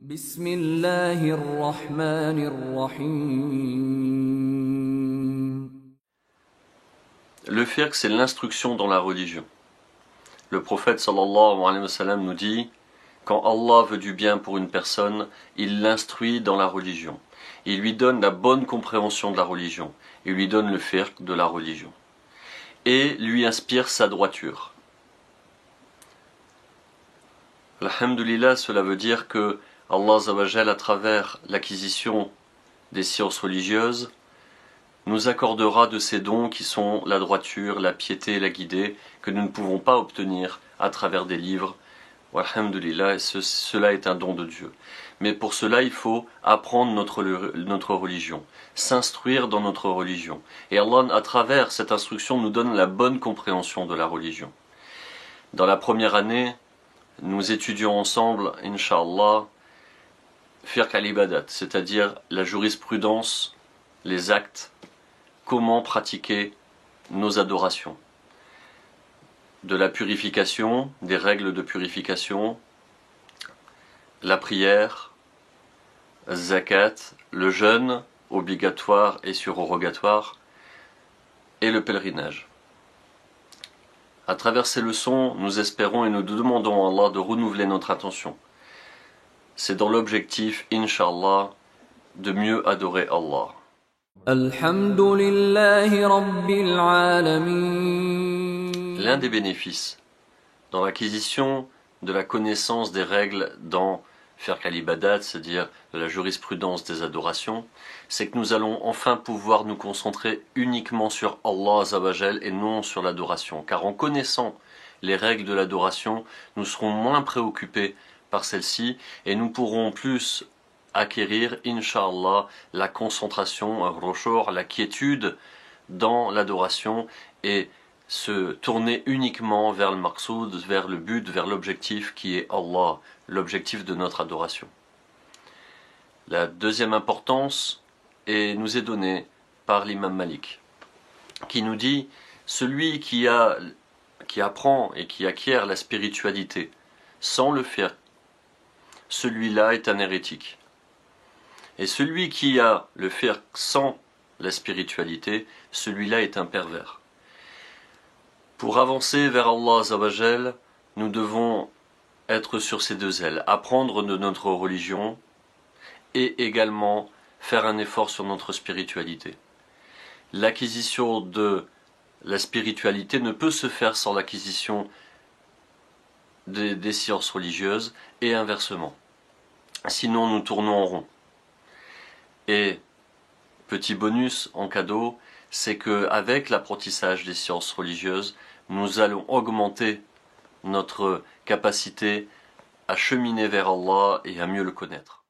بسم الله الرحمن الرحيم. Le fiqh, c'est l'instruction dans la religion. Le prophète sallallahu alayhi wa sallam nous dit, quand Allah veut du bien pour une personne, il l'instruit dans la religion. Il lui donne la bonne compréhension de la religion. Il lui donne le fiqh de la religion. Et lui inspire sa droiture. Alhamdulillah, cela veut dire que Allah Azza wa Jal, à travers l'acquisition des sciences religieuses, nous accordera de ces dons qui sont la droiture, la piété et la guidée, que nous ne pouvons pas obtenir à travers des livres. Alhamdulillah, et cela est un don de Dieu. Mais pour cela, il faut apprendre notre religion, s'instruire dans notre religion. Et Allah, à travers cette instruction, nous donne la bonne compréhension de la religion. Dans la première année, nous étudions ensemble, Inch'Allah, Fiqh al-Ibadat, c'est-à-dire la jurisprudence, les actes, comment pratiquer nos adorations. De la purification, des règles de purification, la prière, zakat, le jeûne obligatoire et surrogatoire, et le pèlerinage. À travers ces leçons, nous espérons et nous demandons à Allah de renouveler notre attention. C'est dans l'objectif, Inch'Allah, de mieux adorer Allah. Alhamdulillahi Rabbil Alamin. L'un des bénéfices dans l'acquisition de la connaissance des règles dans Fiqh al-Ibadat, c'est-à-dire de la jurisprudence des adorations, c'est que nous allons enfin pouvoir nous concentrer uniquement sur Allah Azza wa Jal et non sur l'adoration. Car en connaissant les règles de l'adoration, nous serons moins préoccupés par celle-ci et nous pourrons plus acquérir, Inch'Allah, la concentration, la quiétude dans l'adoration et se tourner uniquement vers le maqsoud, vers le but, vers l'objectif qui est Allah, l'objectif de notre adoration. La deuxième importance nous est donnée par l'imam Malik, qui nous dit, celui qui apprend et qui acquiert la spiritualité sans le faire, celui-là est un hérétique. Et celui qui a le fiqh sans la spiritualité, celui-là est un pervers. Pour avancer vers Allah Azza wa Jal, nous devons être sur ces deux ailes, apprendre de notre religion et également faire un effort sur notre spiritualité. L'acquisition de la spiritualité ne peut se faire sans l'acquisition des sciences religieuses et inversement. Sinon, nous tournons en rond. Et petit bonus en cadeau, c'est qu'avec l'apprentissage des sciences religieuses, nous allons augmenter notre capacité à cheminer vers Allah et à mieux le connaître.